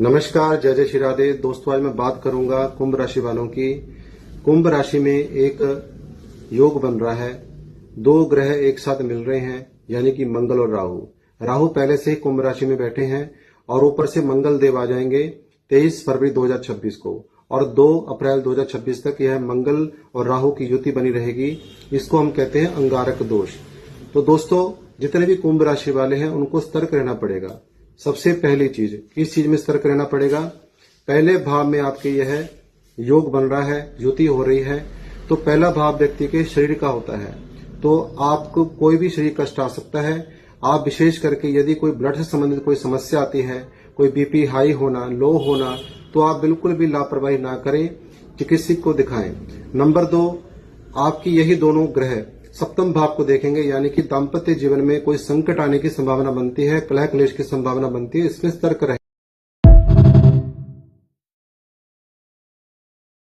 नमस्कार, जय जय श्री राधे। दोस्तों, आज मैं बात करूंगा कुंभ राशि वालों की। कुंभ राशि में एक योग बन रहा है, दो ग्रह एक साथ मिल रहे हैं, यानी कि मंगल और राहु। राहु पहले से ही कुंभ राशि में बैठे हैं और ऊपर से मंगल देव आ जाएंगे 23 फरवरी 2026 को, और 2 अप्रैल 2026 तक यह मंगल और राहु की युति बनी रहेगी। इसको हम कहते हैं अंगारक दोष। तो दोस्तों, जितने भी कुंभ राशि वाले हैं उनको सतर्क रहना पड़ेगा। सबसे पहली चीज, किस चीज में सतर्क रहना पड़ेगा? पहले भाव में आपके यह योग बन रहा है, युति हो रही है, तो पहला भाव व्यक्ति के शरीर का होता है, तो आपको कोई भी शरीर कष्ट आ सकता है। आप विशेष करके यदि कोई ब्लड से संबंधित कोई समस्या आती है, कोई बीपी हाई होना, लो होना, तो आप बिल्कुल भी लापरवाही ना करें, चिकित्सक को दिखाएं। नंबर 2, आपकी यही दोनों ग्रह सप्तम भाव को देखेंगे, यानी कि दाम्पत्य जीवन में कोई संकट आने की संभावना बनती है, कलह क्लेश की संभावना बनती है। इसमें सतर्क रहें।